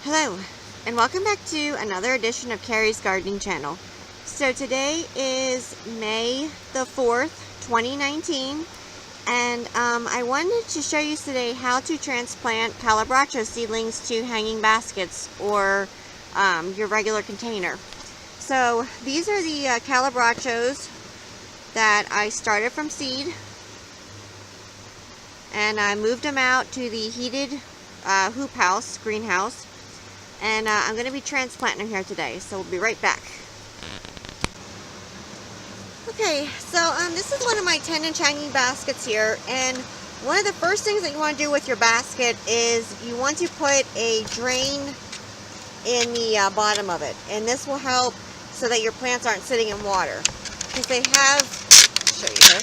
Hello, and welcome back to another edition of Carrie's Gardening Channel. So today is May the 4th, 2019, and I wanted to show you today how to transplant Calibrachoa seedlings to hanging baskets or your regular container. So these are the Calibrachoas that I started from seed, and I moved them out to the heated hoop house, greenhouse. And I'm going to be transplanting them here today, so we'll be right back. Okay, so this is one of my 10-inch hanging baskets here, and one of the first things that you want to do with your basket is you want to put a drain in the bottom of it, and this will help so that your plants aren't sitting in water. Because they have, I'll show you here,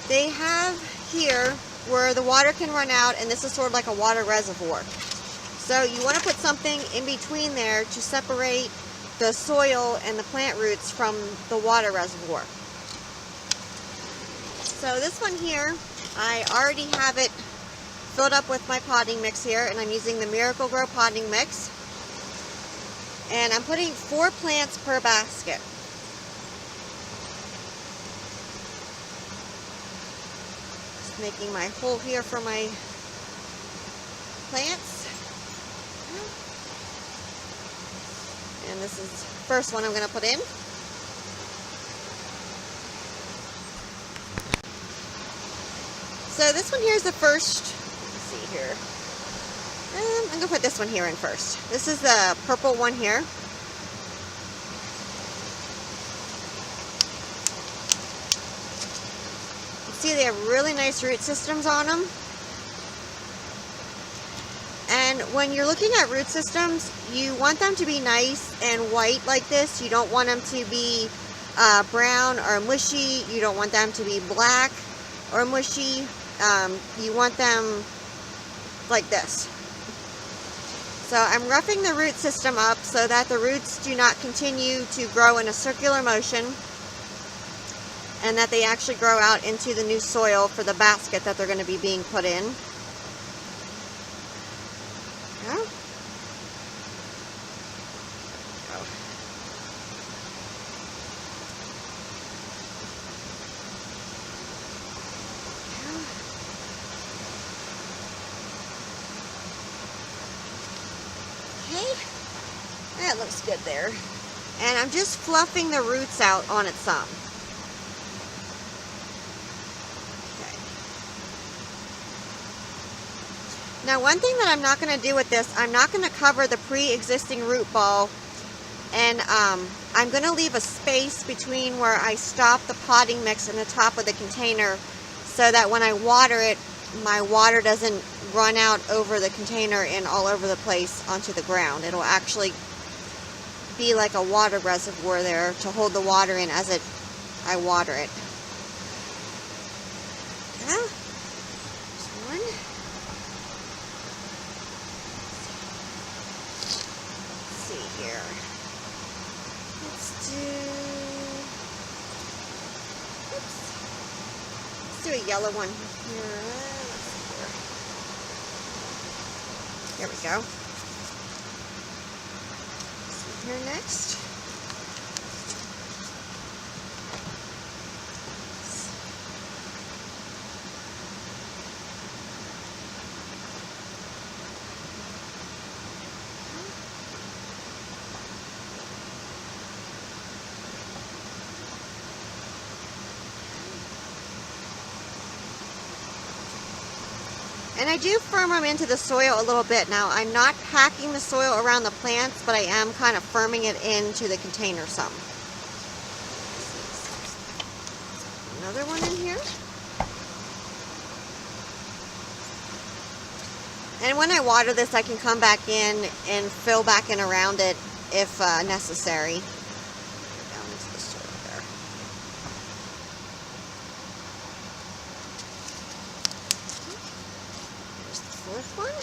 they have here where the water can run out, and this is sort of like a water reservoir. So you want to put something in between there to separate the soil and the plant roots from the water reservoir. So this one here, I already have it filled up with my potting mix here, and I'm using the Miracle-Gro potting mix. And I'm putting 4 plants per basket. Just making my hole here for my plants. And this is the first one I'm going to put in. So this one here is the first, let's see here. I'm going to put this one here in first. This is the purple one here. You see they have really nice root systems on them. And when you're looking at root systems, you want them to be nice and white like this. You don't want them to be brown or mushy. You don't want them to be black or mushy. You want them like this. So I'm roughing the root system up so that the roots do not continue to grow in a circular motion, and that they actually grow out into the new soil for the basket that they're going to be being put in. That looks good there. And I'm just fluffing the roots out on it some. Okay. Now one thing that I'm not going to do with this, I'm not going to cover the pre-existing root ball, and I'm going to leave a space between where I stop the potting mix and the top of the container, so that when I water it, my water doesn't run out over the container and all over the place onto the ground. It'll actually be like a water reservoir there to hold the water in as I water it. Yeah. There's one. Let's see here. Let's do a yellow one here. There we go. See here next. And I do firm them into the soil a little bit. Now, I'm not packing the soil around the plants, but I am kind of firming it into the container some. Another one in here. And when I water this, I can come back in and fill back in around it if necessary. Down into the soil there. There's the fourth one.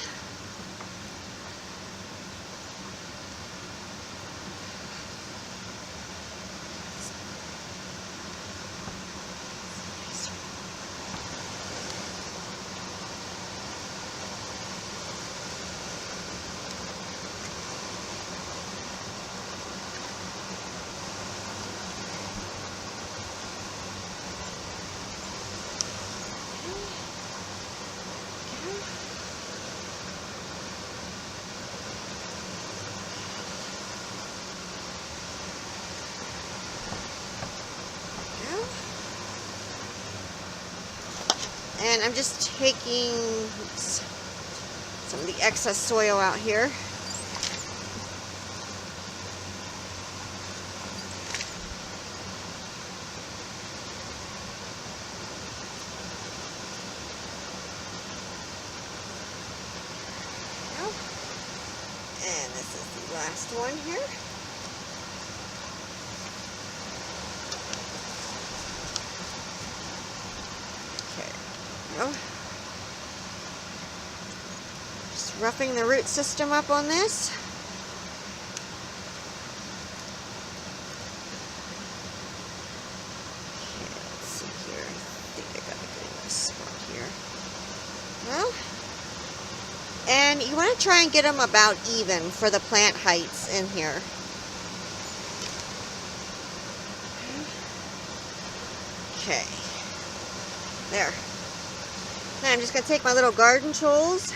And I'm just taking some of the excess soil out here. And this is the last one here. Okay, there we go. Just roughing the root system up on this. Okay, let's see here. I think I got a good enough spot here. Well, and you want to try and get them about even for the plant heights in here. Okay. There. Now I'm just going to take my little garden tools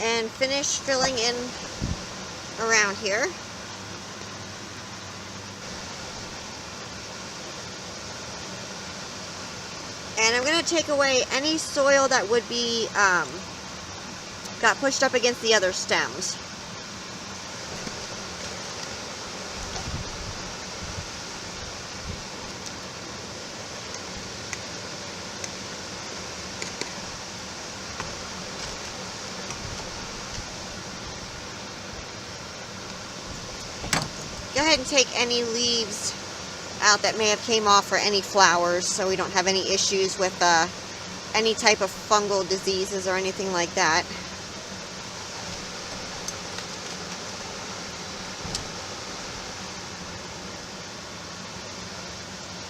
and finish filling in around here. And I'm going to take away any soil that would be got pushed up against the other stems. Go ahead and take any leaves out that may have came off, or any flowers, so we don't have any issues with any type of fungal diseases or anything like that.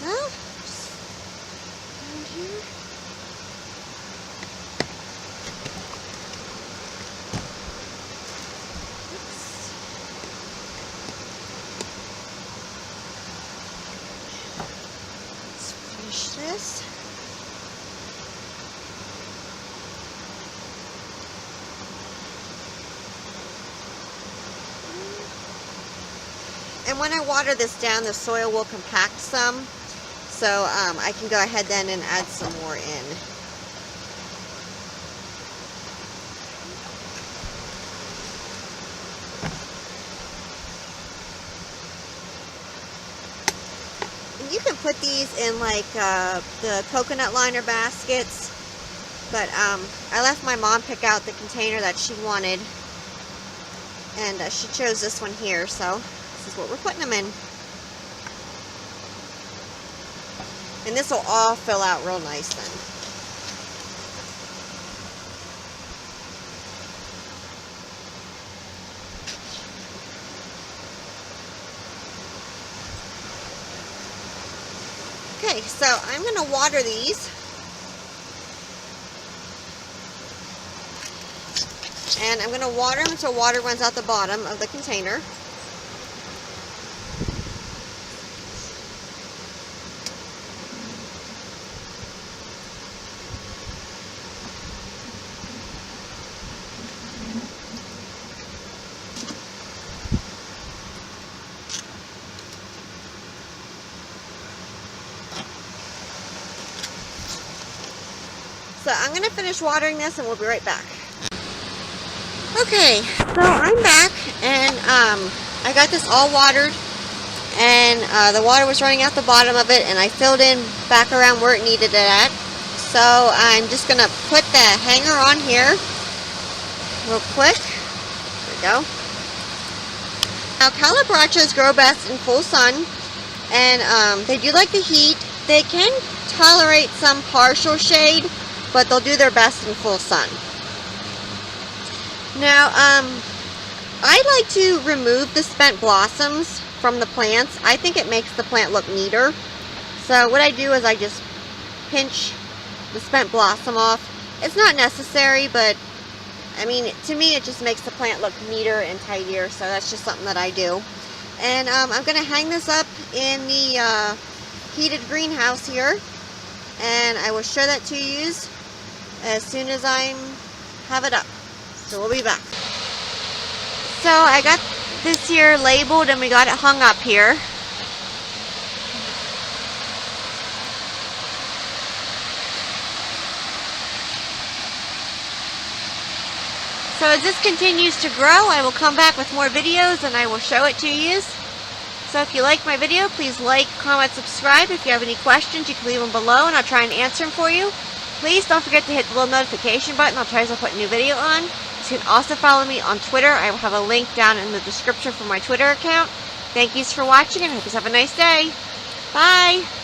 Well, just around here. This. And when I water this down, the soil will compact some, so I can go ahead then and add some more in. You can put these in like the coconut liner baskets, but I left my mom pick out the container that she wanted, and she chose this one here, so this is what we're putting them in. And this will all fill out real nice then. Okay, so I'm going to water these. And I'm going to water them until water runs out the bottom of the container. So I'm going to finish watering this and we'll be right back. Okay, so I'm back, and I got this all watered, and the water was running out the bottom of it, and I filled in back around where it needed it at. So I'm just going to put the hanger on here real quick. There we go. Now Calibrachoas grow best in full sun, and they do like the heat. They can tolerate some partial shade, but they'll do their best in full sun. Now, I like to remove the spent blossoms from the plants. I think it makes the plant look neater. So what I do is I just pinch the spent blossom off. It's not necessary, but I mean, to me it just makes the plant look neater and tidier. So that's just something that I do. And I'm going to hang this up in the heated greenhouse here. And I will show that to you as soon as I have it up. So we'll be back. So I got this here labeled and we got it hung up here. So as this continues to grow, I will come back with more videos and I will show it to you. So if you like my video, please like, comment, subscribe. If you have any questions, you can leave them below and I'll try and answer them for you. Please don't forget to hit the little notification button. I'll try as I put a new video on. You can also follow me on Twitter. I will have a link down in the description for my Twitter account. Thank you for watching and I hope you have a nice day. Bye!